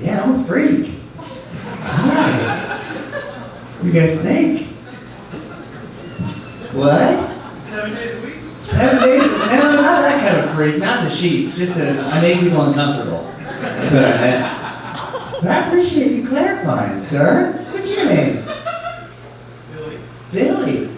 Yeah, I'm a freak. Hi. What do you guys think? What? 7 days a week? 7 days? No, not that kind of freak. Not in the sheets. Just I make people uncomfortable. That's what I meant. But I appreciate you clarifying, sir. What's your name? Billy. Billy.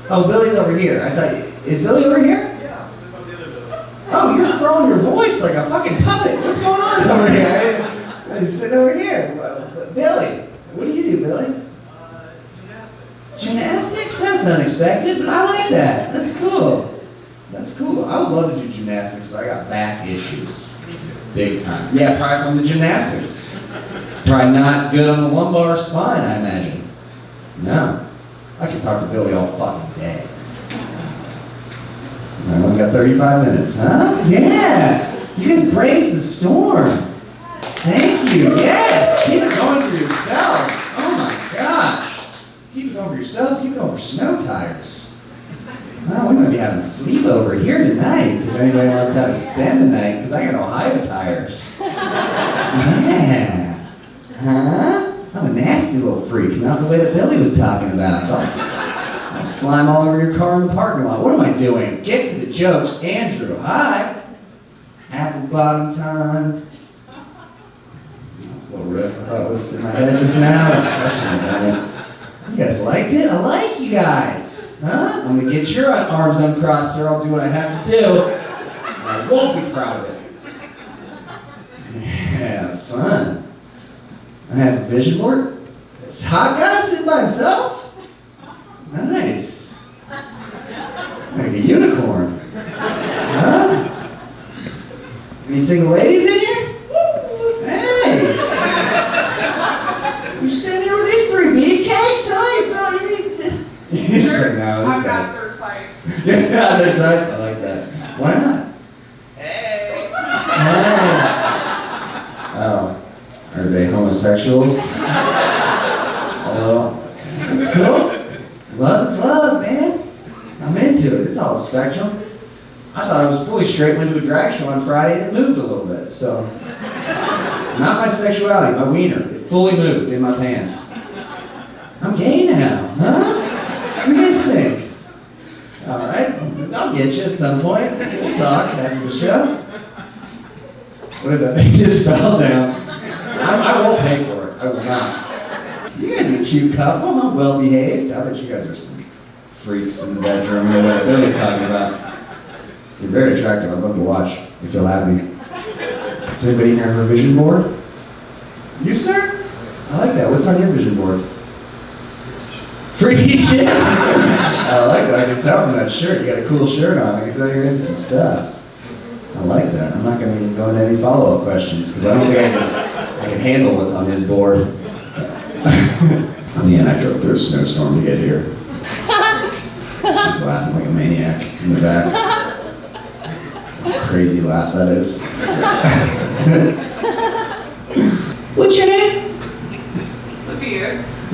Oh, Billy's over here. I thought, is Billy over here? Yeah, just on the other Billy. Oh, you're throwing your voice like a fucking puppet. What's going on over here? I'm just sitting over here. Billy, what do you do, Billy? Gymnastics. Gymnastics? That's unexpected, but I like that. That's cool. That's cool. I would love to do gymnastics, but I got back issues. Me too. Big time. Yeah, probably from the gymnastics. It's probably not good on the lumbar spine, I imagine. No. I could talk to Billy all fucking day. I only got 35 minutes, huh? Yeah! You guys braved the storm. Thank you. Yes! Keep it going for yourselves. Oh my gosh. Keep it going for yourselves. Keep it going for snow tires. Well, we might be having a sleepover here tonight if anybody wants to have to spend the night, because I got Ohio tires. Yeah. Huh? I'm a nasty little freak, not the way that Billy was talking about. I'll slime all over your car in the parking lot. What am I doing? Get to the jokes. Andrew, hi. Apple bottom time. That was a little riff I thought was in my head just now. I shouldn't have done it. You guys liked it? I like you guys. Huh? I'm gonna get your arms uncrossed or I'll do what I have to do. I won't be proud of it. Yeah, fun. I have a vision board. This hot guy sitting by himself? Nice. Like a unicorn. Huh? Any single ladies in here? Hey! You sitting here with these 3 beefcakes, huh? You just like, no, I'm these guys. not their type. You're not their type? I like that. Why not? Hey. Oh. Are they homosexuals? Oh, that's cool. Love is love, man. I'm into it. It's all a spectrum. I thought I was fully straight, went to a drag show on Friday and it moved a little bit, so. Not my sexuality, my wiener. It fully moved in my pants. I'm gay now, huh? What do you guys think? All right, I'll get you at some point. We'll talk after the show. What did that make you spell down? I won't pay for it. I will not. You guys are a cute couple. I'm well behaved. I bet you guys are some freaks in the bedroom or what Billy's talking about. You're very attractive. I'd love to watch if you'll have me. Is anybody in here for a vision board? You, sir? I like that. What's on your vision board? Freaky shit. I like that. I can tell from that shirt. You got a cool shirt on. I can tell you're into some stuff. I like that. I'm not going to go into any follow-up questions because I don't think I can handle what's on his board. In the end, I drove through a snowstorm to get here. She's laughing like a maniac in the back. Crazy laugh that is. What's your name? Libby.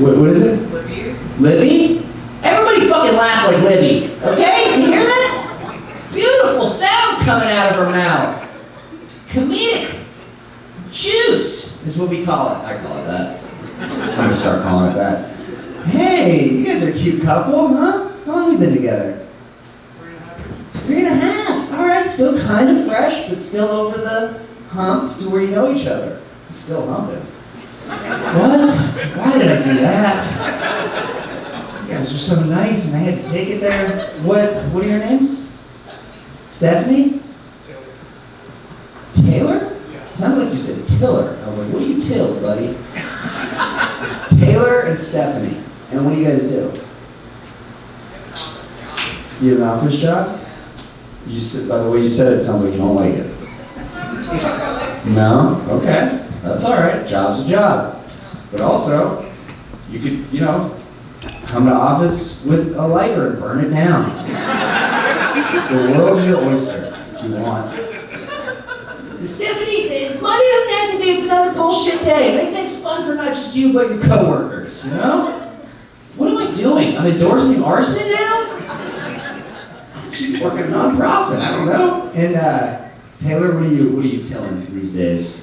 What is it? Libby. Libby? Everybody fucking laughs like Libby, okay? You hear that? Beautiful sound coming out of her mouth. Comedic juice is what we call it. I call it that. I'm gonna start calling it that. Hey, you guys are a cute couple, huh? How long have you been together? 3.5. All right, still kind of fresh, but still over the hump to where you know each other. It's still humping. What? Why did I do that? You guys are so nice, and I had to take it there. What are your names? Stephanie? Taylor? It sounded like you said Tiller. I was like, what do you till, buddy? Taylor and Stephanie. And what do you guys do? You have an office job? You said, by the way you said it, sounds like you don't like it. No? Okay. That's all right. Job's a job. But also, you could, come to office with a lighter and burn it down. The world's your oyster, if you want. Stephanie, Monday doesn't have to be another bullshit day. Make things fun for not just you, but your coworkers, What am I doing? I'm endorsing arson now? I should work at a nonprofit, I don't know. And Taylor, what are you tilling these days?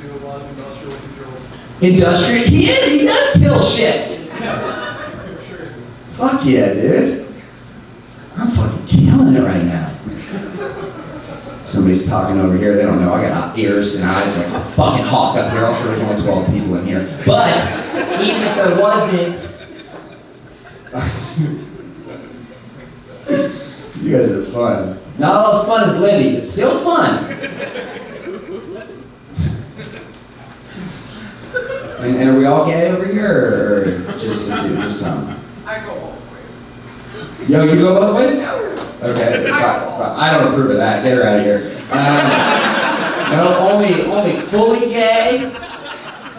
Do a lot of industrial controls. Industrial? He is! He does till shit! For sure. Fuck yeah, dude. I'm fucking killing it right now. Somebody's talking over here, they don't know. I got ears and eyes like a fucking hawk up here. Also, there's only 12 people in here. But, even if there wasn't... You guys are fun. Not all as fun as Libby, but still fun. And are we all gay over here, or just a few, just some? I go both ways. Yo, you go both ways? No. Okay, I don't approve of that. Get her out of here. No, only fully gay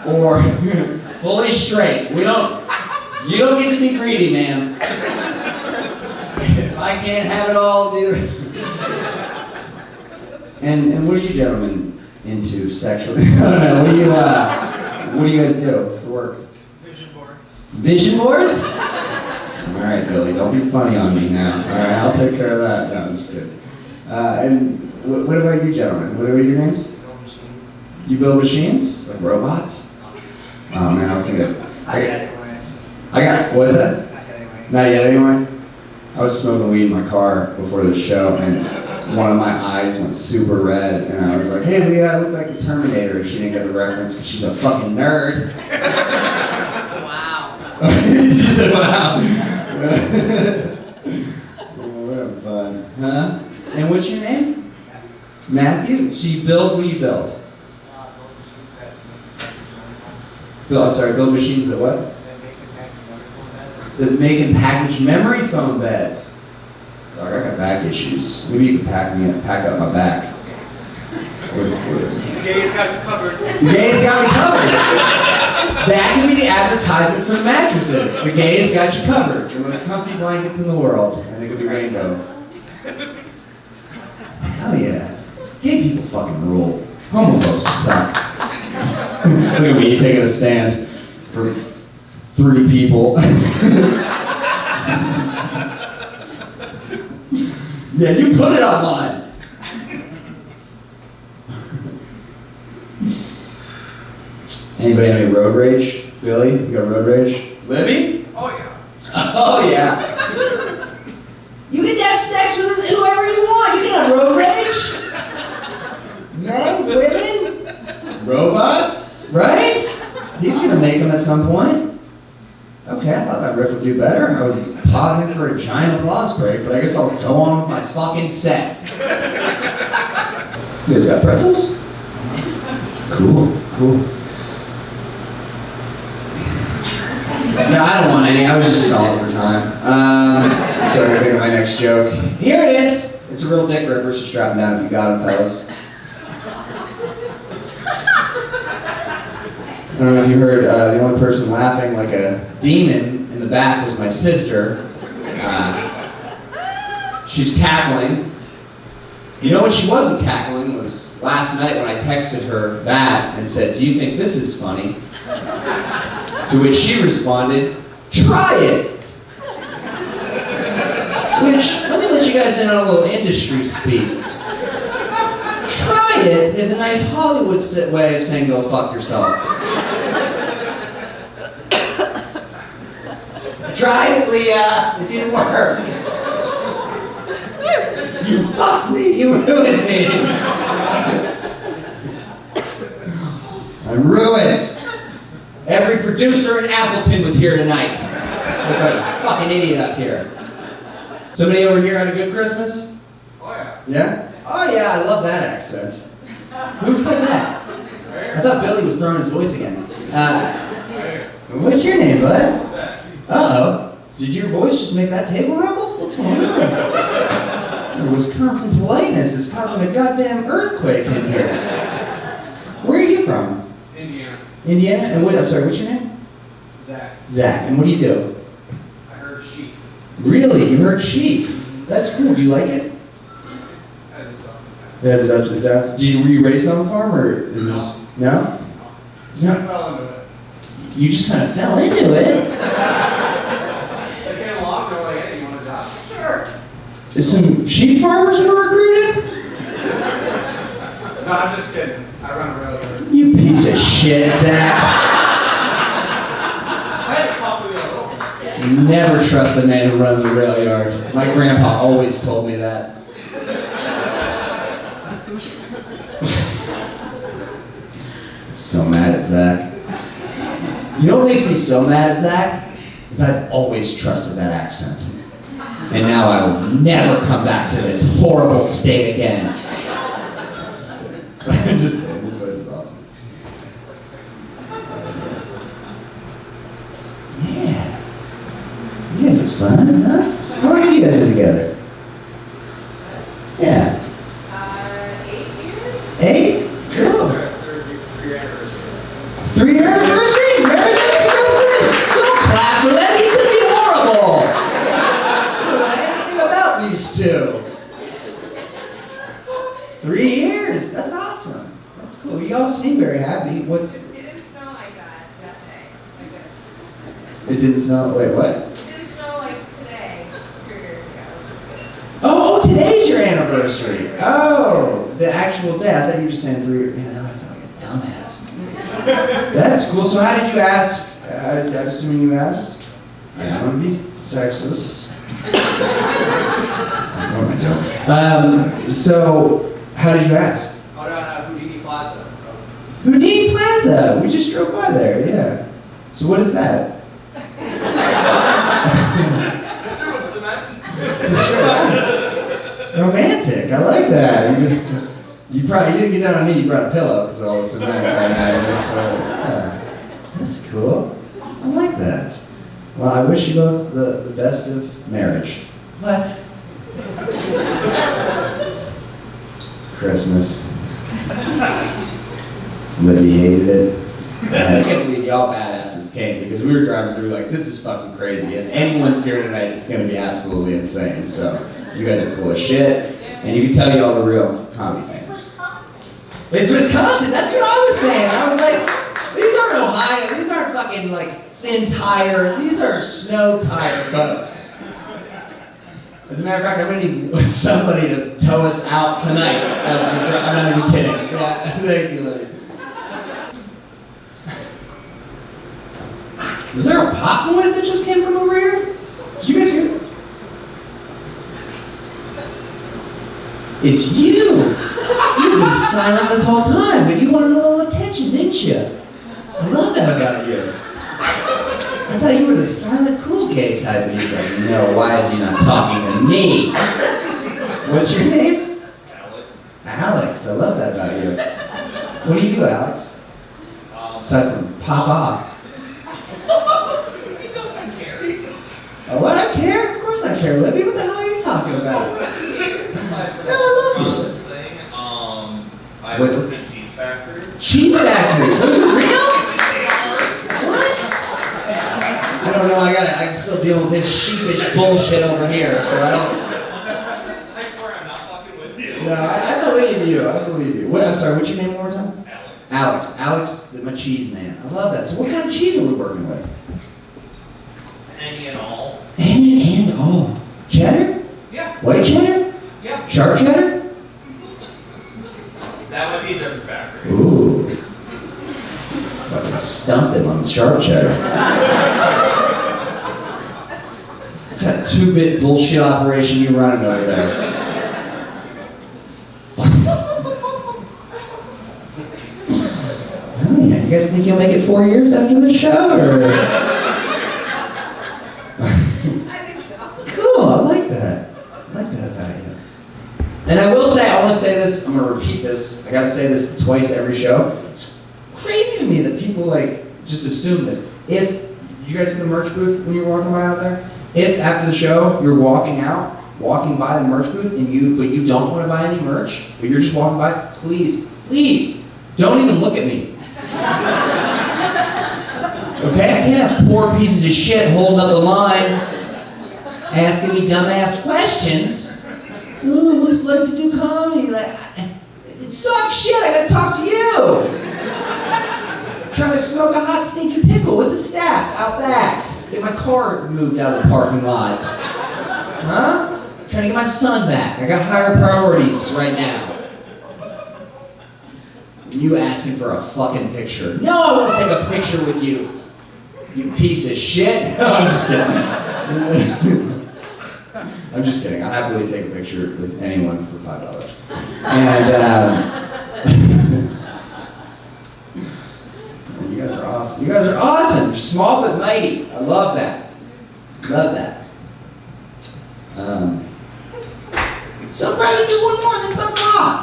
or fully straight. You don't get to be greedy, man. If I can't have it all, dude. And what are you gentlemen into sexually? I don't know. What do you guys do for work? Vision boards. Vision boards? All right, Billy, don't be funny on me now. All right, I'll take care of that. No, I'm just kidding. And what about you gentlemen? What are your names? Build machines. You build machines? Like robots? Oh man, I was thinking. I got it anyway. What is that? I got it anyway. Not yet anyway? I was smoking weed in my car before the show and one of my eyes went super red and I was like, hey Leah, I look like the Terminator, and she didn't get the reference because she's a fucking nerd. Wow. She said, wow. Oh, we're having fun. Huh? And what's your name? Matthew? So you build, what do you build? Build machines that what? That make and package memory foam beds. Dog, I got back issues. Maybe you can pack up my back. The gays got you covered. The gays got me covered. That can be the advertisement for the mattresses. The gays got you covered. The most comfy blankets in the world. And they could be rainbow. Hell yeah. Gay people fucking rule. Homophobes suck. Look at me taking a stand for 3 people. Yeah, you put it online. Anybody have any road rage? Billy, you got road rage? Libby? Oh yeah. Oh yeah. You get to have sex with whoever you want. You can have road rage. Men, women, robots, right? He's gonna make them at some point. Okay, I thought that riff would do better. I was pausing for a giant applause break, but I guess I'll go on with my fucking set. You guys got pretzels? Cool. No, I don't want any. I was just stalling for time. So I'm gonna think of my next joke. Here it is. It's a real dick ripper, so strap him down if you got him, fellas. I don't know if you heard, the only person laughing like a demon in the back was my sister. She's cackling. You know when she wasn't cackling was last night when I texted her that and said, do you think this is funny? To which she responded, try it! Which, let me let you guys in on a little industry speak. Try it is a nice Hollywood way of saying go fuck yourself. Tried it, Leah. It didn't work. You fucked me. You ruined me. I'm ruined. Every producer in Appleton was here tonight. Look like a fucking idiot up here. Somebody over here had a good Christmas? Oh yeah. Yeah? Oh yeah, I love that accent. Who said that? I thought Billy was throwing his voice again. What's your name, bud? Uh-oh. Did your voice just make that table rumble? What's going on? Your Wisconsin politeness is causing a goddamn earthquake in here. Where are you from? Indiana. Indiana? And I'm sorry, what's your name? Zach. Zach. And what do you do? I heard sheep. Really? You heard sheep? That's cool. Do you like it? As it's up. It has it up to the downs. Were you raised on the farm, or is this... No? I fell into it. You just kind of fell into it. They came along, they were like, hey, you want a job? Sure. Is some sheep farmers were recruited? No, I'm just kidding. I run a rail yard. You piece of shit, Zach. I had to talk with you a little bit. Never trust a man who runs a rail yard. My grandpa always told me that. I'm so mad at Zach. You know what makes me so mad at Zach? Is I've always trusted that accent. And now I will never come back to this horrible state again. I'm just kidding. This voice is awesome. Yeah. You guys are fun, huh? How long have you guys been together? Yeah. 8 years? 8? Cool. Three-year anniversary. 3-year anniversary? Very good. Don't clap for that. He could be horrible. I don't know anything about these two. 3 years. That's awesome. That's cool. You all seem very happy. It didn't snow like that day, I guess. It didn't snow. Wait, what? It didn't snow like today, 3 years ago. Oh, today's your anniversary. Oh, the actual day. I thought you were just saying 3 years. Man, now I feel like a dumbass. That's cool. So how did you ask? I'm assuming you asked. I don't want to be sexist. What am I doing? So how did you ask? Out on Houdini Plaza. Houdini Plaza. We just drove by there. Yeah. So what is that? A strip of cement. It's a strip. Romantic. I like that. You didn't get down on me. You brought a pillow because all the cement I had. So yeah, that's cool. I like that. Well, I wish you both the best of marriage. What? Christmas. Libby hated it. I can't believe y'all badasses came because we were driving through like, this is fucking crazy. If anyone's here tonight, it's gonna be absolutely insane. So you guys are cool as shit, and you can tell y'all the real comedy fans. It's Wisconsin. That's what I was saying. I was like, these aren't Ohio. These aren't fucking like thin tire. These are snow tire folks. As a matter of fact, I'm gonna need somebody to tow us out tonight. I'm not even kidding. Yeah, thank you, Libby. Was there a pop noise that just came from over here? Did you guys hear it? It's you! You've been silent this whole time, but you wanted a little attention, didn't you? I love that about you. I thought you were the silent, cool gay type, and he's like, no, why is he not talking to me? What's your name? Alex. Alex, I love that about you. What do you do, Alex? Aside from pop off. He doesn't care. Oh, what? I care? Of course I care, Libby. What the hell are you talking about? Aside from No, I love you. this thing, I Wait, work what's- at Cheese Factory. Cheese Factory. Those are real? What? I don't know. I'm still dealing with this sheepish bullshit over here, so I don't. I swear I'm not fucking with you. No, I believe you. I believe you. What? I'm sorry. What's your name one more time? Alex. Alex, my cheese man. I love that. So, what kind of cheese are we working with? Any and all. Any and all. Cheddar? Yeah. White cheddar? Yeah. Sharp cheddar? That would be a different factory. Ooh. Fucking stumped him on the sharp cheddar. What kind of 2-bit bullshit operation you running over there? Oh yeah, you guys think you'll make it 4 years after the show, or? I think so. Cool, I like that. I like that about you. And I will say, I want to say this, I'm going to repeat this. I got to say this twice every show. It's crazy to me that people like just assume this. If you guys see the merch booth when you're walking by out there, if after the show you're walking by the merch booth, but you don't want to buy any merch, but you're just walking by, please, don't even look at me. Okay, I can't have poor pieces of shit holding up the line, asking me dumbass questions. Ooh, what's it like to do comedy? Like, it sucks shit, I gotta talk to you. Trying to smoke a hot stinky pickle with the staff out back. Get my car moved out of the parking lot. Huh? Trying to get my son back. I got higher priorities right now. You asking for a fucking picture. No, I want to take a picture with you. You piece of shit. No, I'm just kidding. I'm just kidding. I'll happily take a picture with anyone for $5. And you guys are awesome. You guys are awesome. You're small but mighty. I love that. Love that. So I'm probably do one more, then fuck off.